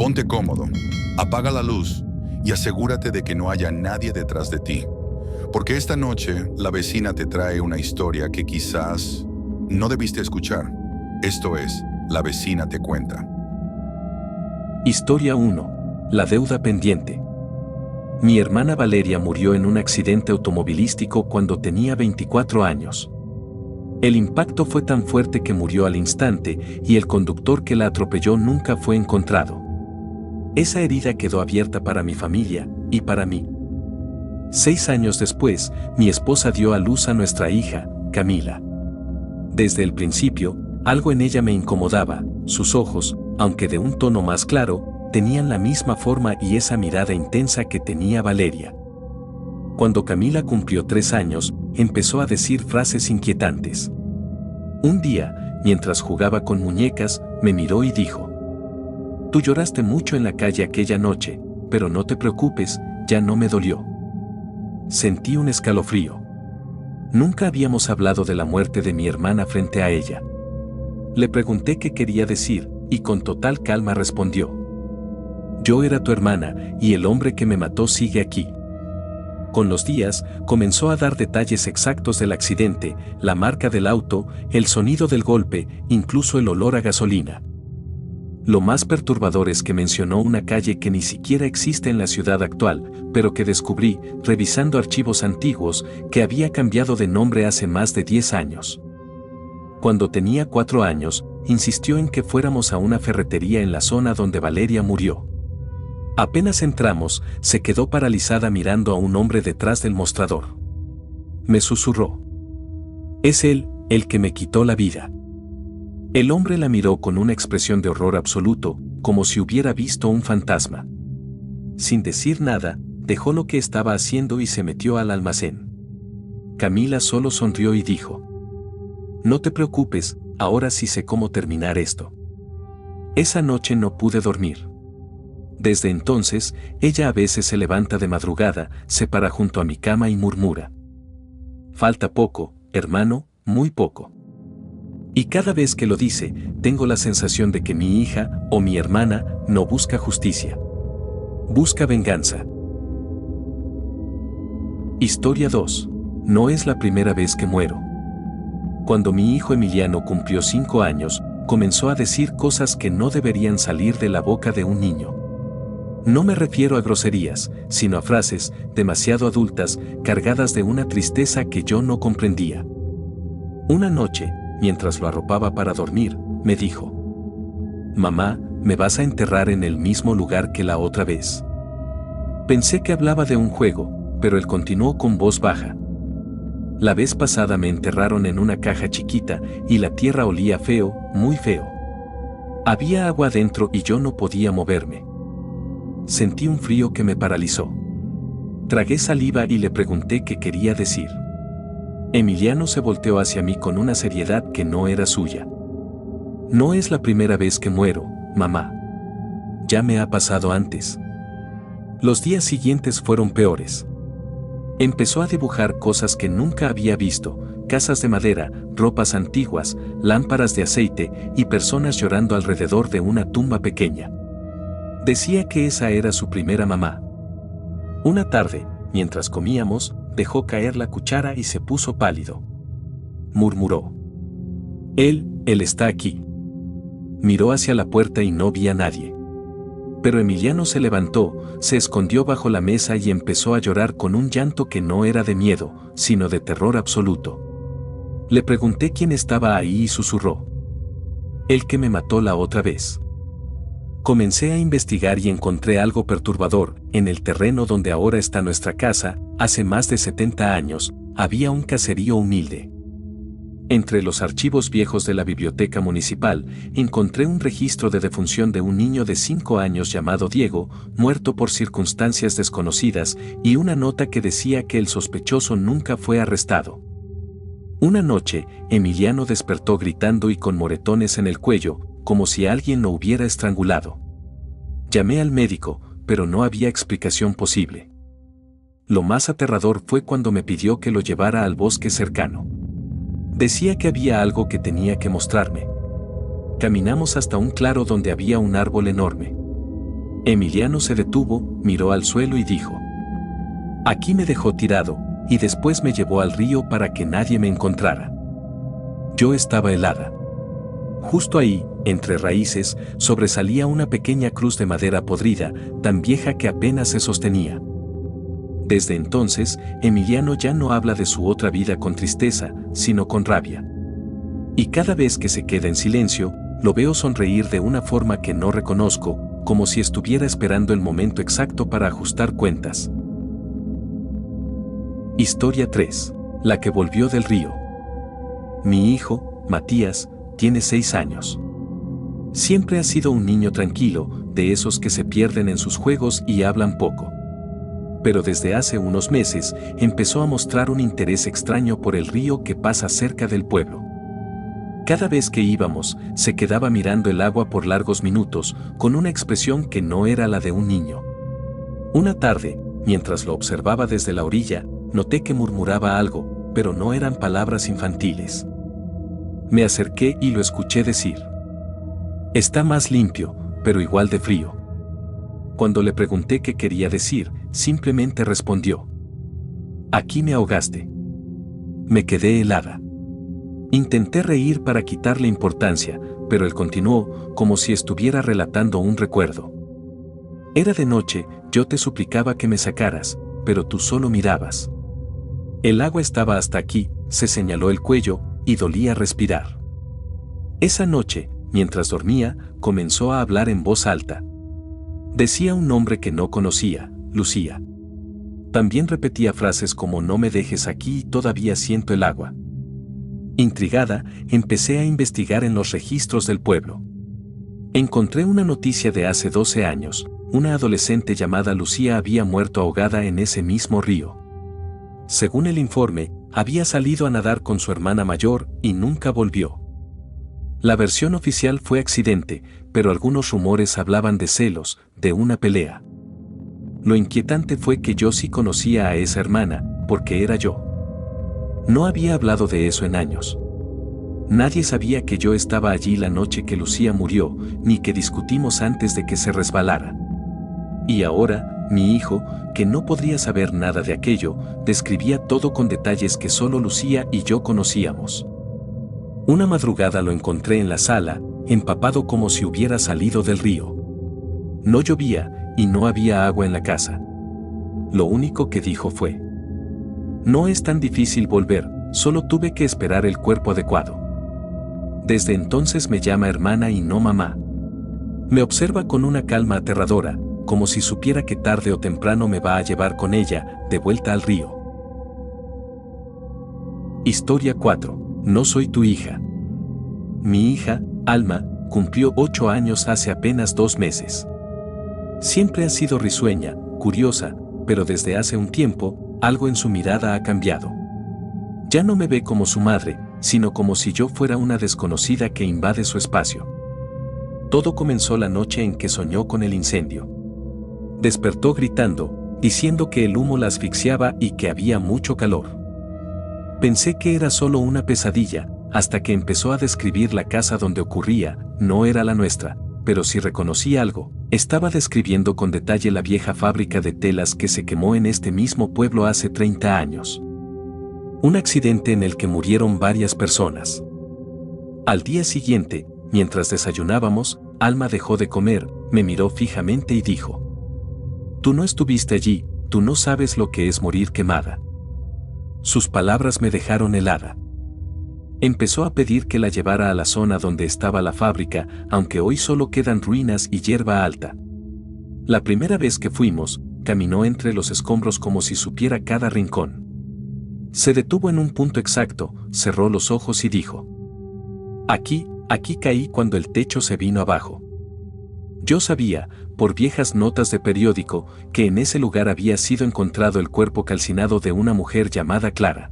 Ponte cómodo, apaga la luz y asegúrate de que no haya nadie detrás de ti. Porque esta noche la vecina te trae una historia que quizás no debiste escuchar. Esto es, La vecina te cuenta. Historia 1. La deuda pendiente. Mi hermana Valeria murió en un accidente automovilístico cuando tenía 24 años. El impacto fue tan fuerte que murió al instante y el conductor que la atropelló nunca fue encontrado. Esa herida quedó abierta para mi familia y para mí. 6 años después, mi esposa dio a luz a nuestra hija, Camila. Desde el principio, algo en ella me incomodaba. Sus ojos, aunque de un tono más claro, tenían la misma forma y esa mirada intensa que tenía Valeria. Cuando Camila cumplió 3 años, empezó a decir frases inquietantes. Un día, mientras jugaba con muñecas, me miró y dijo: «Tú lloraste mucho en la calle aquella noche, pero no te preocupes, ya no me dolió». Sentí un escalofrío. Nunca habíamos hablado de la muerte de mi hermana frente a ella. Le pregunté qué quería decir, y con total calma respondió: «Yo era tu hermana, y el hombre que me mató sigue aquí». Con los días, comenzó a dar detalles exactos del accidente, la marca del auto, el sonido del golpe, incluso el olor a gasolina. Lo más perturbador es que mencionó una calle que ni siquiera existe en la ciudad actual, pero que descubrí, revisando archivos antiguos, que había cambiado de nombre hace más de 10 años. Cuando tenía 4 años, insistió en que fuéramos a una ferretería en la zona donde Valeria murió. Apenas entramos, se quedó paralizada mirando a un hombre detrás del mostrador. Me susurró: «Es él, el que me quitó la vida». El hombre la miró con una expresión de horror absoluto, como si hubiera visto un fantasma. Sin decir nada, dejó lo que estaba haciendo y se metió al almacén. Camila solo sonrió y dijo: «No te preocupes, ahora sí sé cómo terminar esto». Esa noche no pude dormir. Desde entonces, ella a veces se levanta de madrugada, se para junto a mi cama y murmura: «Falta poco, hermano, muy poco». Y cada vez que lo dice, tengo la sensación de que mi hija, o mi hermana, no busca justicia. Busca venganza. Historia 2. No es la primera vez que muero. Cuando mi hijo Emiliano cumplió 5 años, comenzó a decir cosas que no deberían salir de la boca de un niño. No me refiero a groserías, sino a frases demasiado adultas, cargadas de una tristeza que yo no comprendía. Una noche, mientras lo arropaba para dormir, me dijo: «Mamá, ¿me vas a enterrar en el mismo lugar que la otra vez?». Pensé que hablaba de un juego, pero él continuó con voz baja: «La vez pasada me enterraron en una caja chiquita y la tierra olía feo, muy feo. Había agua dentro y yo no podía moverme». Sentí un frío que me paralizó. Tragué saliva y le pregunté qué quería decir. Emiliano se volteó hacia mí con una seriedad que no era suya. «No es la primera vez que muero, mamá. Ya me ha pasado antes». Los días siguientes fueron peores. Empezó a dibujar cosas que nunca había visto: casas de madera, ropas antiguas, lámparas de aceite y personas llorando alrededor de una tumba pequeña. Decía que esa era su primera mamá. Una tarde, mientras comíamos, dejó caer la cuchara y se puso pálido. Murmuró: Él está aquí». Miró hacia la puerta y no vi a nadie. Pero Emiliano se levantó, se escondió bajo la mesa y empezó a llorar con un llanto que no era de miedo, sino de terror absoluto. Le pregunté quién estaba ahí y susurró: «El que me mató la otra vez». Comencé a investigar y encontré algo perturbador. En el terreno donde ahora está nuestra casa, hace más de 70 años, había un caserío humilde. Entre los archivos viejos de la biblioteca municipal, encontré un registro de defunción de un niño de 5 años llamado Diego, muerto por circunstancias desconocidas, y una nota que decía que el sospechoso nunca fue arrestado. Una noche, Emiliano despertó gritando y con moretones en el cuello, como si alguien lo hubiera estrangulado. Llamé al médico, pero no había explicación posible. Lo más aterrador fue cuando me pidió que lo llevara al bosque cercano. Decía que había algo que tenía que mostrarme. Caminamos hasta un claro donde había un árbol enorme. Emiliano se detuvo, miró al suelo y dijo: aquí me dejó tirado, y después me llevó al río para que nadie me encontrara. Yo estaba helada. Justo ahí, entre raíces, sobresalía una pequeña cruz de madera podrida, tan vieja que apenas se sostenía. Desde entonces, Emiliano ya no habla de su otra vida con tristeza, sino con rabia. Y cada vez que se queda en silencio, lo veo sonreír de una forma que no reconozco, como si estuviera esperando el momento exacto para ajustar cuentas. Historia 3. La que volvió del río. Mi hijo, Matías, tiene 6 años. Siempre ha sido un niño tranquilo, de esos que se pierden en sus juegos y hablan poco. Pero desde hace unos meses empezó a mostrar un interés extraño por el río que pasa cerca del pueblo. Cada vez que íbamos, se quedaba mirando el agua por largos minutos, con una expresión que no era la de un niño. Una tarde, mientras lo observaba desde la orilla, noté que murmuraba algo, pero no eran palabras infantiles. Me acerqué y lo escuché decir: está más limpio, pero igual de frío. Cuando le pregunté qué quería decir, simplemente respondió: aquí me ahogaste. Me quedé helada. Intenté reír para quitarle importancia, pero él continuó, como si estuviera relatando un recuerdo. Era de noche, yo te suplicaba que me sacaras, pero tú solo mirabas. El agua estaba hasta aquí, se señaló el cuello, y dolía respirar. Esa noche, mientras dormía, comenzó a hablar en voz alta. Decía un nombre que no conocía, Lucía. También repetía frases como no me dejes aquí y todavía siento el agua. Intrigada, empecé a investigar en los registros del pueblo. Encontré una noticia de hace 12 años, una adolescente llamada Lucía había muerto ahogada en ese mismo río. Según el informe, había salido a nadar con su hermana mayor y nunca volvió. La versión oficial fue accidente, pero algunos rumores hablaban de celos, de una pelea. Lo inquietante fue que yo sí conocía a esa hermana, porque era yo. No había hablado de eso en años. Nadie sabía que yo estaba allí la noche que Lucía murió, ni que discutimos antes de que se resbalara. Y ahora, mi hijo, que no podría saber nada de aquello, describía todo con detalles que solo Lucía y yo conocíamos. Una madrugada lo encontré en la sala, empapado como si hubiera salido del río. No llovía, y no había agua en la casa. Lo único que dijo fue: no es tan difícil volver, solo tuve que esperar el cuerpo adecuado. Desde entonces me llama hermana y no mamá. Me observa con una calma aterradora, como si supiera que tarde o temprano me va a llevar con ella, de vuelta al río. Historia 4. No soy tu hija. Mi hija, Alma, cumplió 8 años hace apenas 2 meses. Siempre ha sido risueña, curiosa, pero desde hace un tiempo, algo en su mirada ha cambiado. Ya no me ve como su madre, sino como si yo fuera una desconocida que invade su espacio. Todo comenzó la noche en que soñó con el incendio. Despertó gritando, diciendo que el humo la asfixiaba y que había mucho calor. Pensé que era solo una pesadilla, hasta que empezó a describir la casa donde ocurría. No era la nuestra, pero si reconocí algo, estaba describiendo con detalle la vieja fábrica de telas que se quemó en este mismo pueblo hace 30 años. Un accidente en el que murieron varias personas. Al día siguiente, mientras desayunábamos, Alma dejó de comer, me miró fijamente y dijo: tú no estuviste allí, tú no sabes lo que es morir quemada. Sus palabras me dejaron helada. Empezó a pedir que la llevara a la zona donde estaba la fábrica, aunque hoy solo quedan ruinas y hierba alta. La primera vez que fuimos, caminó entre los escombros como si supiera cada rincón. Se detuvo en un punto exacto, cerró los ojos y dijo: aquí caí cuando el techo se vino abajo. Yo sabía, por viejas notas de periódico, que en ese lugar había sido encontrado el cuerpo calcinado de una mujer llamada Clara.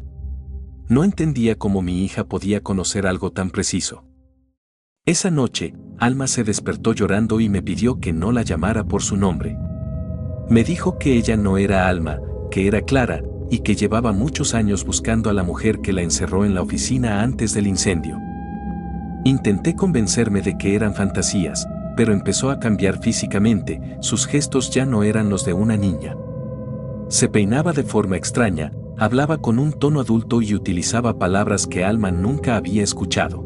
No entendía cómo mi hija podía conocer algo tan preciso. Esa noche, Alma se despertó llorando y me pidió que no la llamara por su nombre. Me dijo que ella no era Alma, que era Clara, y que llevaba muchos años buscando a la mujer que la encerró en la oficina antes del incendio. Intenté convencerme de que eran fantasías, pero empezó a cambiar físicamente, sus gestos ya no eran los de una niña. Se peinaba de forma extraña, hablaba con un tono adulto y utilizaba palabras que Alma nunca había escuchado.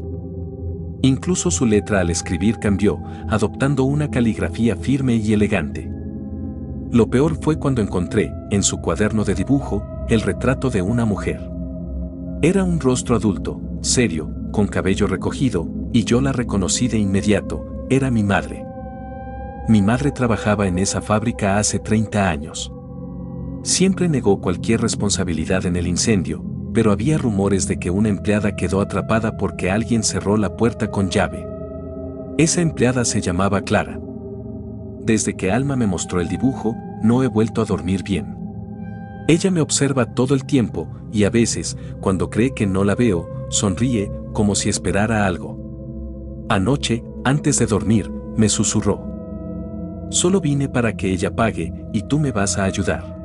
Incluso su letra al escribir cambió, adoptando una caligrafía firme y elegante. Lo peor fue cuando encontré, en su cuaderno de dibujo, el retrato de una mujer. Era un rostro adulto, serio, con cabello recogido, y yo la reconocí de inmediato, era mi madre. Mi madre trabajaba en esa fábrica hace 30 años. Siempre negó cualquier responsabilidad en el incendio, pero había rumores de que una empleada quedó atrapada porque alguien cerró la puerta con llave. Esa empleada se llamaba Clara. Desde que Alma me mostró el dibujo, no he vuelto a dormir bien. Ella me observa todo el tiempo y a veces, cuando cree que no la veo, sonríe como si esperara algo. Anoche, antes de dormir, me susurró: "Solo vine para que ella pague y tú me vas a ayudar".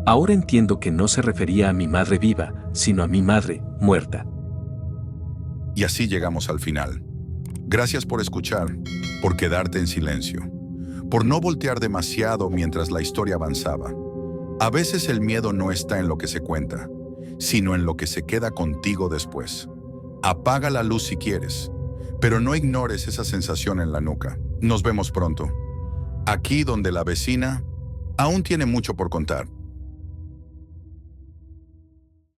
Ahora entiendo que no se refería a mi madre viva, sino a mi madre muerta. Y así llegamos al final. Gracias por escuchar, por quedarte en silencio, por no voltear demasiado mientras la historia avanzaba. A veces el miedo no está en lo que se cuenta, sino en lo que se queda contigo después. Apaga la luz si quieres, pero no ignores esa sensación en la nuca. Nos vemos pronto, aquí donde la vecina aún tiene mucho por contar.